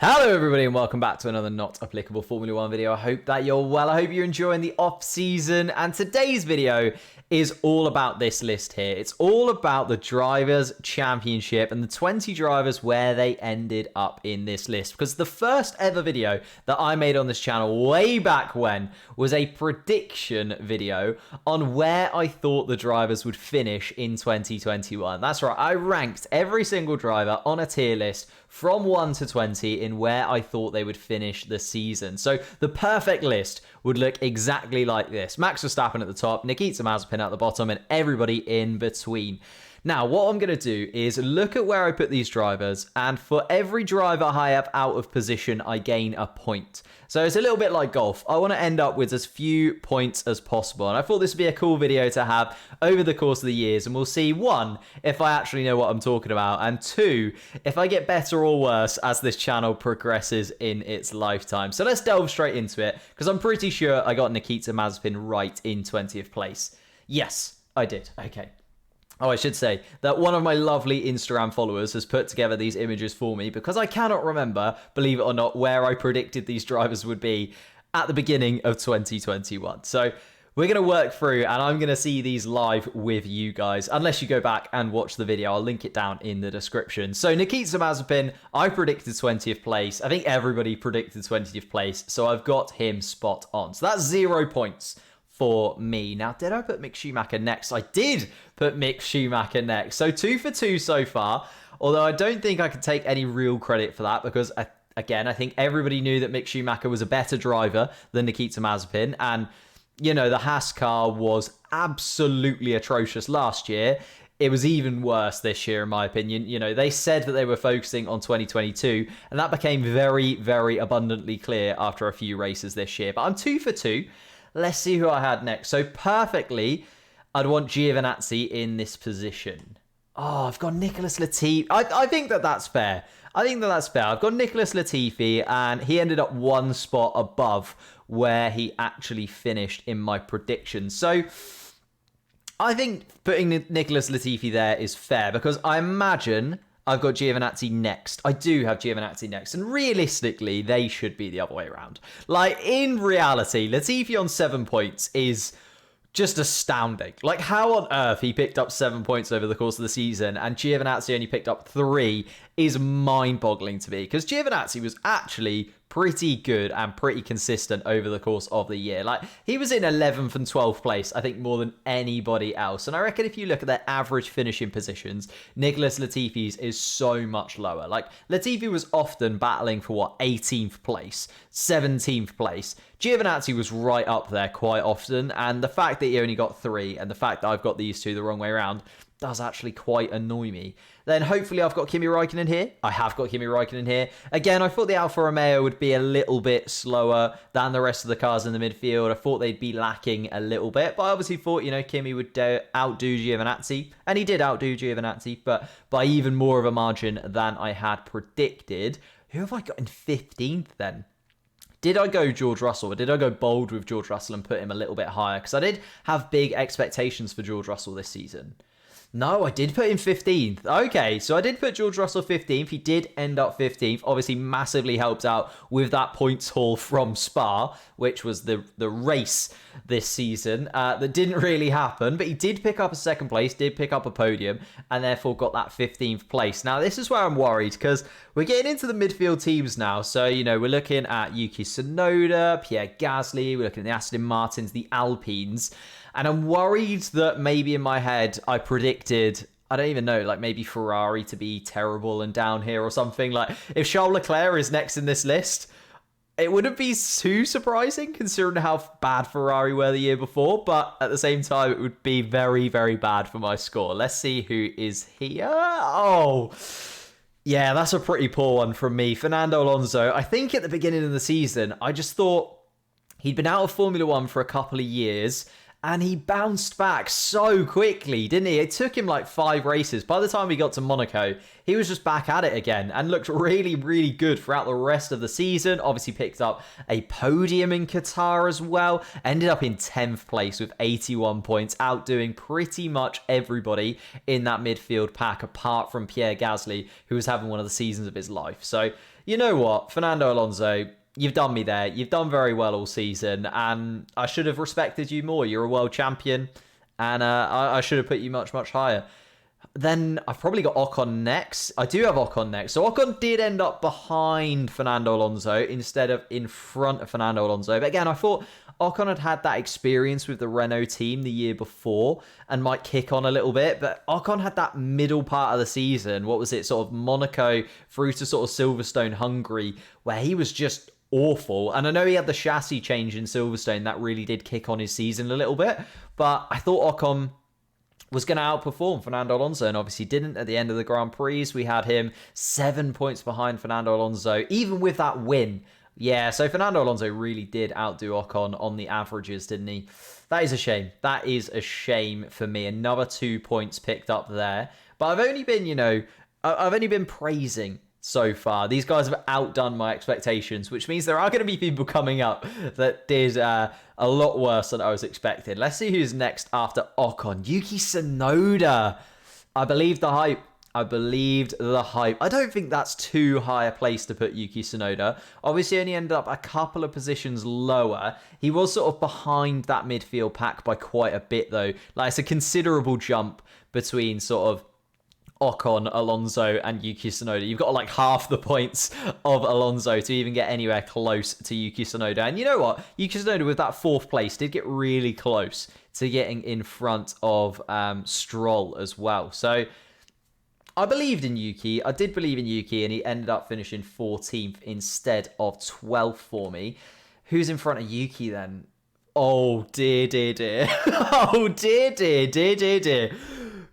Hello everybody and welcome back to another not applicable Formula 1 video. I hope that you're well. I hope you're enjoying the off season, and today's video is all about this list here. It's all about the Drivers' Championship and the 20 drivers where they ended up in this list, because the first ever video that I made on this channel way back when was a prediction video on where I thought the drivers would finish in 2021. That's right, I ranked every single driver on a tier list from 1 to 20 in where I thought they would finish the season. So the perfect list would look exactly like this. Max Verstappen at the top, Nikita Mazepin at the bottom, and everybody in between. Now, what I'm going to do is look at where I put these drivers, and for every driver I have out of position, I gain a point. So it's a little bit like golf. I want to end up with as few points as possible, and I thought this would be a cool video to have over the course of the years, and we'll see, one, if I actually know what I'm talking about, and two, if I get better or worse as this channel progresses in its lifetime. So let's delve straight into it, because I'm pretty sure I got Nikita Mazepin right in 20th place. Yes, I did. Okay. Oh, I should say that one of my lovely Instagram followers has put together these images for me, because I cannot remember, believe it or not, where I predicted these drivers would be at the beginning of 2021. So we're going to work through, and I'm going to see these live with you guys, unless you go back and watch the video. I'll link it down in the description. So Nikita Mazepin, I predicted 20th place. I think everybody predicted 20th place, so I've got him spot on. So that's 0 points for me. Now, did I put Mick Schumacher next? I did put Mick Schumacher next. So 2 for 2 so far, although I don't think I could take any real credit for that, because again, I think everybody knew that Mick Schumacher was a better driver than Nikita Mazepin, and you know, the Haas car was absolutely atrocious last year. It was even worse this year, in my opinion. You know, they said that they were focusing on 2022, and that became very, very abundantly clear after a few races this year. But I'm 2 for 2. Let's see who I had next. So perfectly, I'd want Giovinazzi in this position. Oh, I've got Nicholas Latifi. I think that that's fair. I think that that's fair. I've got Nicholas Latifi, and he ended up one spot above where he actually finished in my prediction. So I think putting Nicholas Latifi there is fair, because I imagine I've got Giovinazzi next. I do have Giovinazzi next. And realistically, they should be the other way around. Like, in reality, Latifi on 7 points is just astounding. Like, how on earth he picked up 7 points over the course of the season and Giovinazzi only picked up 3 is mind-boggling to me, because Giovinazzi was actually pretty good and pretty consistent over the course of the year. Like, he was in 11th and 12th place, I think, more than anybody else. And I reckon if you look at their average finishing positions, Nicholas Latifi's is so much lower. Like, Latifi was often battling for, 18th place, 17th place. Giovinazzi was right up there quite often, and the fact that he only got 3 and the fact that I've got these two the wrong way around does actually quite annoy me. Then hopefully I've got Kimi Räikkönen here. I have got Kimi Räikkönen here. Again, I thought the Alfa Romeo would be a little bit slower than the rest of the cars in the midfield. I thought they'd be lacking a little bit, but I obviously thought, you know, Kimi would outdo Giovinazzi, and he did outdo Giovinazzi, but by even more of a margin than I had predicted. Who have I got in 15th then? Did I go George Russell, or did I go bold with George Russell and put him a little bit higher? Because I did have big expectations for George Russell this season. No, I did put him 15th. Okay, so I did put George Russell 15th. He did end up 15th. Obviously, massively helped out with that points haul from Spa, which was the race this season. That didn't really happen, but he did pick up a second place, did pick up a podium, and therefore got that 15th place. Now, this is where I'm worried, because we're getting into the midfield teams now. So, you know, we're looking at Yuki Tsunoda, Pierre Gasly, we're looking at the Aston Martins, the Alpines. And I'm worried that maybe in my head I predicted, I don't even know, like maybe Ferrari to be terrible and down here or something. Like, if Charles Leclerc is next in this list, it wouldn't be too surprising considering how bad Ferrari were the year before. But at the same time, it would be very, very bad for my score. Let's see who is here. Oh, yeah, that's a pretty poor one from me. Fernando Alonso. I think at the beginning of the season, I just thought he'd been out of Formula 1 for a couple of years, And he bounced back so quickly, didn't he? It took him like 5 races. By the time he got to Monaco, he was just back at it again and looked really, really good throughout the rest of the season. Obviously picked up a podium in Qatar as well. Ended up in 10th place with 81 points, outdoing pretty much everybody in that midfield pack, apart from Pierre Gasly, who was having one of the seasons of his life. So, you know what? Fernando Alonso, you've done me there. You've done very well all season, and I should have respected you more. You're a world champion, and I should have put you much, much higher. Then I've probably got Ocon next. I do have Ocon next. So Ocon did end up behind Fernando Alonso instead of in front of Fernando Alonso. But again, I thought Ocon had that experience with the Renault team the year before and might kick on a little bit. But Ocon had that middle part of the season. What was it? Sort of Monaco through to sort of Silverstone, Hungary, where he was just awful. And I know he had the chassis change in Silverstone that really did kick on his season a little bit, but I thought Ocon was going to outperform Fernando Alonso and obviously didn't at the end of the Grand Prix. We had him 7 points behind Fernando Alonso, even with that win. Yeah, so Fernando Alonso really did outdo Ocon on the averages, didn't he? That is a shame. That is a shame for me. Another 2 points picked up there. But I've only been, I've only been praising so far. These guys have outdone my expectations, which means there are going to be people coming up that did a lot worse than I was expecting. Let's see who's next after Ocon. Yuki Tsunoda. I believed the hype. I don't think that's too high a place to put Yuki Tsunoda. Obviously, only ended up a couple of positions lower. He was sort of behind that midfield pack by quite a bit, though. Like, it's a considerable jump between sort of Ocon, Alonso, and Yuki Tsunoda. You've got like half the points of Alonso to even get anywhere close to Yuki Tsunoda. And you know what? Yuki Tsunoda with that 4th place did get really close to getting in front of Stroll as well. So I believed in Yuki. I did believe in Yuki, and he ended up finishing 14th instead of 12th for me. Who's in front of Yuki then? Oh, dear. Oh, dear.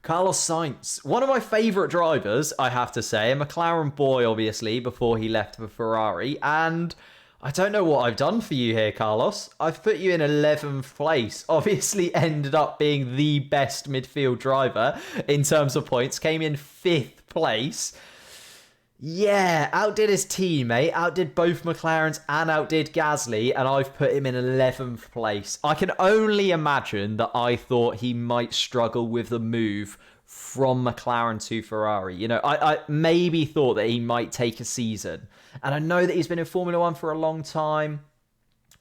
Carlos Sainz, one of my favourite drivers, I have to say. A McLaren boy, obviously, before he left for Ferrari. And I don't know what I've done for you here, Carlos. I've put you in 11th place. Obviously ended up being the best midfield driver in terms of points. Came in 5th place. Yeah, outdid his teammate, outdid both McLarens and outdid Gasly, and I've put him in 11th place. I can only imagine that I thought he might struggle with the move from McLaren to Ferrari. I maybe thought that he might take a season. And I know that he's been in Formula 1 for a long time,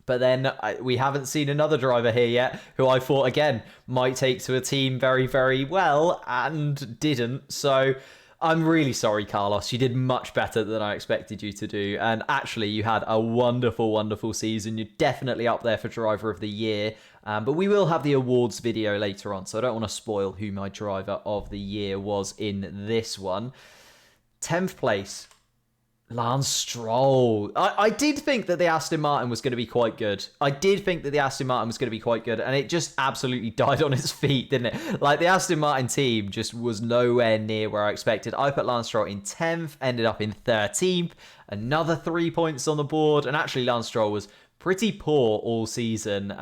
but then we haven't seen another driver here yet who I thought, again, might take to a team very, very well and didn't. So I'm really sorry, Carlos. You did much better than I expected you to do. And actually, you had a wonderful, wonderful season. You're definitely up there for Driver of the Year. But we will have the awards video later on, so I don't want to spoil who my Driver of the Year was in this one. 10th place, Lance Stroll. I did think that the Aston Martin was going to be quite good. And it just absolutely died on its feet, didn't it? Like, the Aston Martin team just was nowhere near where I expected. I put Lance Stroll in 10th, ended up in 13th, another 3 points on the board, and actually Lance Stroll was pretty poor all season.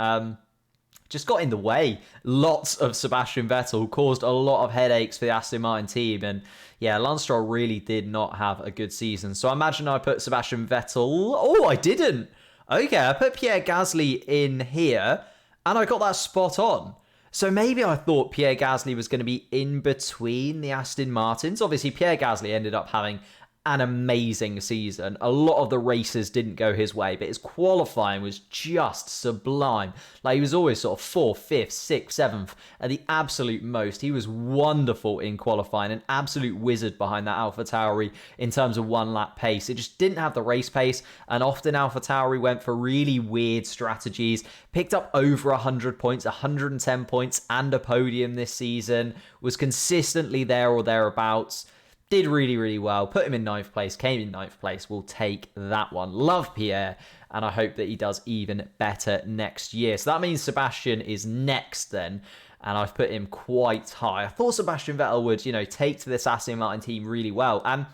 Just got in the way. Lots of Sebastian Vettel, caused a lot of headaches for the Aston Martin team. And yeah, Lance Stroll really did not have a good season. So I imagine I put Sebastian Vettel. Oh, I didn't. Okay, I put Pierre Gasly in here and I got that spot on. So maybe I thought Pierre Gasly was going to be in between the Aston Martins. Obviously, Pierre Gasly ended up having an amazing season. A lot of the races didn't go his way, but his qualifying was just sublime. Like, he was always sort of 4th, 5th, 6th, 7th at the absolute most. He was wonderful in qualifying, an absolute wizard behind that AlphaTauri in terms of one lap pace. It just didn't have the race pace, and often AlphaTauri went for really weird strategies, picked up over 100 points, 110 points and a podium this season, was consistently there or thereabouts. Did really, really well. Put him in 9th place. Came in 9th place. We'll take that one. Love Pierre. And I hope that he does even better next year. So that means Sebastian is next then. And I've put him quite high. I thought Sebastian Vettel would, take to this Aston Martin team really well. And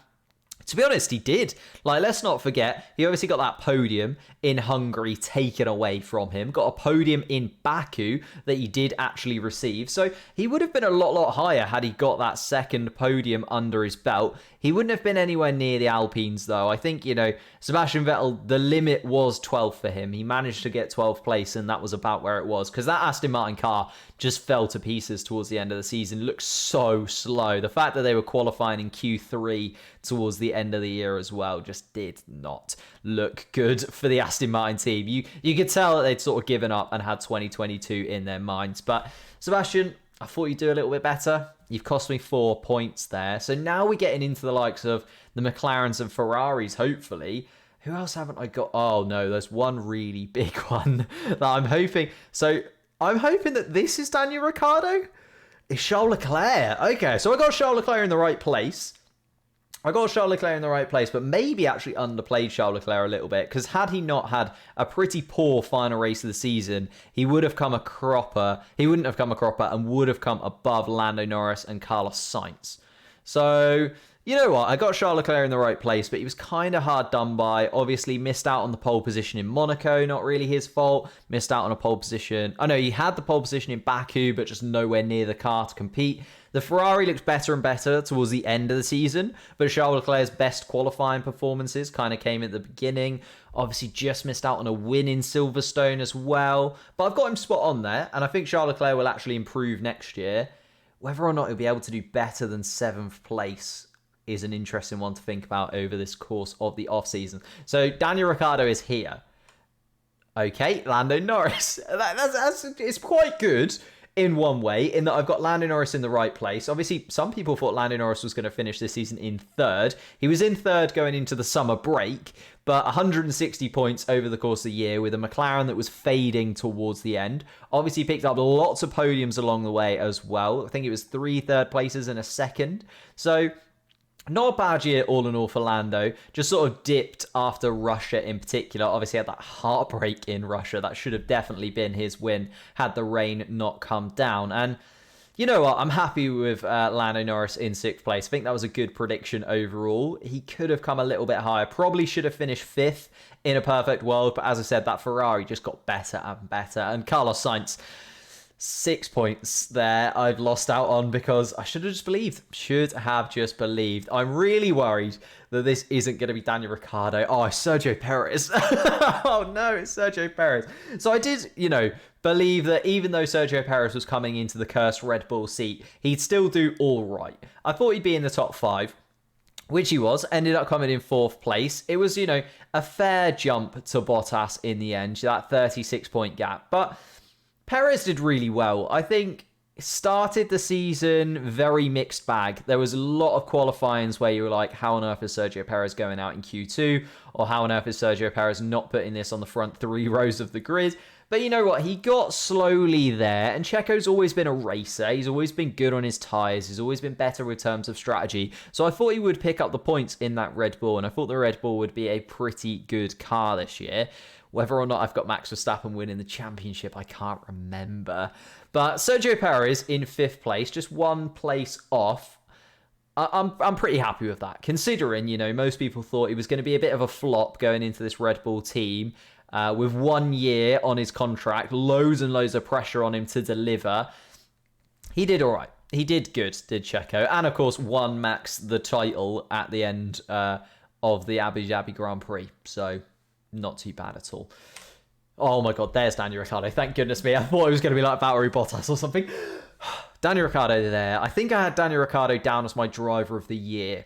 To be honest, he did. Like, let's not forget, he obviously got that podium in Hungary taken away from him. Got a podium in Baku that he did actually receive. So he would have been a lot higher had he got that second podium under his belt. He wouldn't have been anywhere near the Alpines, though. I think, Sebastian Vettel, the limit was 12th for him. He managed to get 12th place, and that was about where it was. Because that Aston Martin car just fell to pieces towards the end of the season. It looked so slow. The fact that they were qualifying in Q3 towards the end of the year as well just did not look good for the Aston Martin team. You could tell that they'd sort of given up and had 2022 in their minds. But Sebastian, I thought you'd do a little bit better. You've cost me 4 points there. So now we're getting into the likes of the McLarens and Ferraris, hopefully. Who else haven't I got? Oh, no, there's one really big one that I'm hoping. So I'm hoping that this is Daniel Ricciardo. It's Charles Leclerc. Okay, so I got Charles Leclerc in the right place. But maybe actually underplayed Charles Leclerc a little bit, because had he not had a pretty poor final race of the season, he would have come a cropper. He wouldn't have come a cropper and would have come above Lando Norris and Carlos Sainz. So, you know what? I got Charles Leclerc in the right place, but he was kind of hard done by. Obviously, missed out on the pole position in Monaco. Not really his fault. Missed out on a pole position. I know he had the pole position in Baku, but just nowhere near the car to compete. The Ferrari looks better and better towards the end of the season, but Charles Leclerc's best qualifying performances kind of came at the beginning. Obviously, just missed out on a win in Silverstone as well. But I've got him spot on there, and I think Charles Leclerc will actually improve next year. Whether or not he'll be able to do better than 7th place is an interesting one to think about over this course of the off-season. So Daniel Ricciardo is here. Okay, Lando Norris. It's quite good in one way, in that I've got Lando Norris in the right place. Obviously, some people thought Lando Norris was going to finish this season in 3rd. He was in 3rd going into the summer break, but 160 points over the course of the year with a McLaren that was fading towards the end. Obviously, picked up lots of podiums along the way as well. I think it was 3 third places and a 2nd. So not a bad year all in all for Lando. Just sort of dipped after Russia in particular. Obviously had that heartbreak in Russia. That should have definitely been his win had the rain not come down. And you know what? I'm happy with Lando Norris in 6th place. I think that was a good prediction overall. He could have come a little bit higher. Probably should have finished 5th in a perfect world. But as I said, that Ferrari just got better and better. And Carlos Sainz, 6 points there I've lost out on because I should have just believed. I'm really worried that this isn't going to be Daniel Ricciardo. Oh, it's Sergio Perez. Oh no, it's Sergio Perez. So I did, believe that even though Sergio Perez was coming into the cursed Red Bull seat, he'd still do all right. I thought he'd be in the top 5, which he was, ended up coming in 4th place. It was, a fair jump to Bottas in the end, that 36-point gap. But Perez did really well. I think started the season very mixed bag. There was a lot of qualifyings where you were like, how on earth is Sergio Perez going out in Q2? Or how on earth is Sergio Perez not putting this on the front 3 rows of the grid? But you know what? He got slowly there, and Checo's always been a racer. He's always been good on his tyres. He's always been better in terms of strategy. So I thought he would pick up the points in that Red Bull, and I thought the Red Bull would be a pretty good car this year. Whether or not I've got Max Verstappen winning the championship, I can't remember. But Sergio Perez in 5th place, just 1 place off. I'm pretty happy with that, considering, most people thought he was going to be a bit of a flop going into this Red Bull team with 1 year on his contract, loads and loads of pressure on him to deliver. He did all right. He did good, did Checo. And, of course, won Max the title at the end of the Abu Dhabi Grand Prix. So not too bad at all. Oh my God, there's Daniel Ricciardo. Thank goodness me. I thought it was going to be like Valtteri Bottas or something. Daniel Ricciardo there. I think I had Daniel Ricciardo down as my driver of the year.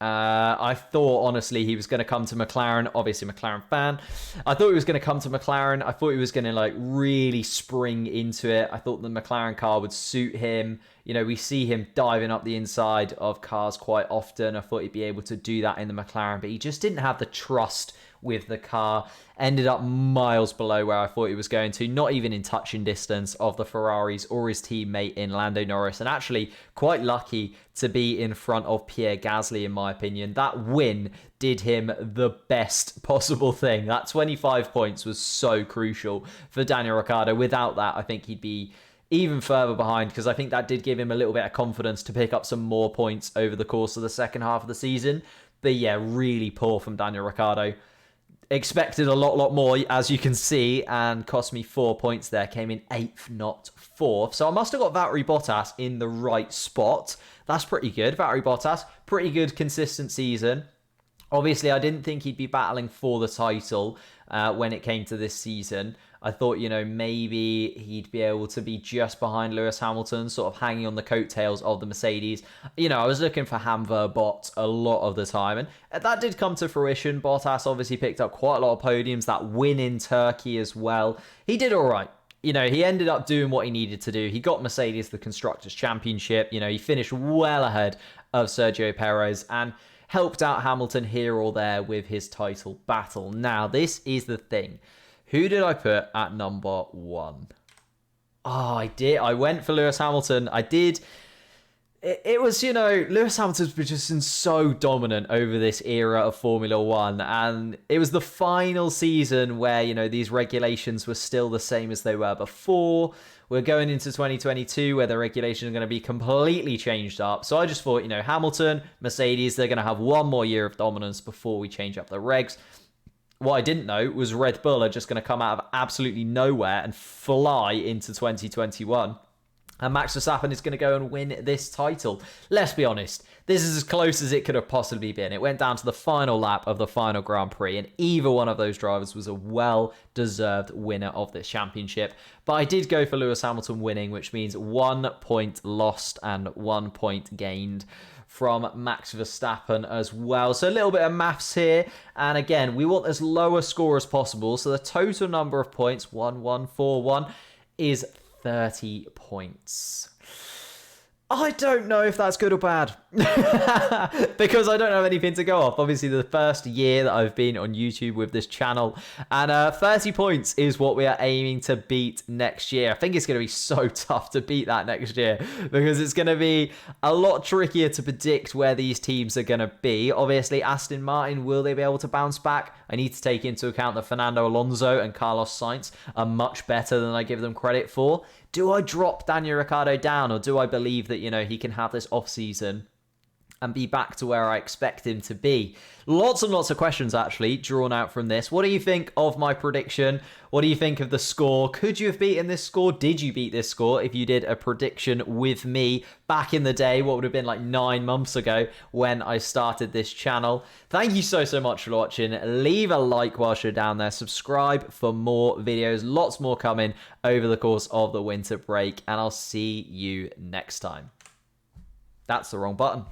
I thought, honestly, he was going to come to McLaren. Obviously, McLaren fan. I thought he was going to come to McLaren. I thought he was going to really spring into it. I thought the McLaren car would suit him. We see him diving up the inside of cars quite often. I thought he'd be able to do that in the McLaren, but he just didn't have the trust with the car. Ended up miles below where I thought he was going to, not even in touching distance of the Ferraris or his teammate in Lando Norris, and actually quite lucky to be in front of Pierre Gasly, in my opinion. That win did him the best possible thing. That 25 points was so crucial for Daniel Ricciardo. Without that, I think he'd be even further behind, because I think that did give him a little bit of confidence to pick up some more points over the course of the second half of the season. But yeah, really poor from Daniel Ricciardo. Expected a lot more, as you can see, and cost me 4 points there. Came in 8th, not 4th. So I must have got Valtteri Bottas in the right spot. That's pretty good. Valtteri Bottas, pretty good consistent season. Obviously, I didn't think he'd be battling for the title when it came to this season. I thought, maybe he'd be able to be just behind Lewis Hamilton, sort of hanging on the coattails of the Mercedes. I was looking for Hamver-Bott a lot of the time, and that did come to fruition. Bottas obviously picked up quite a lot of podiums, that win in Turkey as well. He did all right. He ended up doing what he needed to do. He got Mercedes the Constructors' Championship. He finished well ahead of Sergio Perez and helped out Hamilton here or there with his title battle. Now, this is the thing. Who did I put at number 1? Oh, I did. I went for Lewis Hamilton. I did. It was, Lewis Hamilton's been just been so dominant over this era of Formula One. And it was the final season where, these regulations were still the same as they were before. We're going into 2022 where the regulations are going to be completely changed up. So I just thought, Hamilton, Mercedes, they're going to have one more year of dominance before we change up the regs. What I didn't know was Red Bull are just going to come out of absolutely nowhere and fly into 2021. And Max Verstappen is going to go and win this title. Let's be honest, this is as close as it could have possibly been. It went down to the final lap of the final Grand Prix, and either one of those drivers was a well-deserved winner of this championship. But I did go for Lewis Hamilton winning, which means 1 point lost and 1 point gained from Max Verstappen as well. So a little bit of maths here. And again, we want as low a score as possible. So the total number of points, 1141, is 30 points. I don't know if that's good or bad because I don't have anything to go off. Obviously, the first year that I've been on YouTube with this channel, and 30 points is what we are aiming to beat next year. I think it's going to be so tough to beat that next year because it's going to be a lot trickier to predict where these teams are going to be. Obviously, Aston Martin, will they be able to bounce back? I need to take into account that Fernando Alonso and Carlos Sainz are much better than I give them credit for. Do I drop Daniel Ricciardo down, or do I believe that, he can have this off-season and be back to where I expect him to be? Lots and lots of questions, actually, drawn out from this. What do you think of my prediction? What do you think of the score? Could you have beaten this score? Did you beat this score if you did a prediction with me back in the day? What would have been like 9 months ago when I started this channel? Thank you so much for watching. Leave a like whilst you're down there. Subscribe for more videos. Lots more coming over the course of the winter break. And I'll see you next time. That's the wrong button.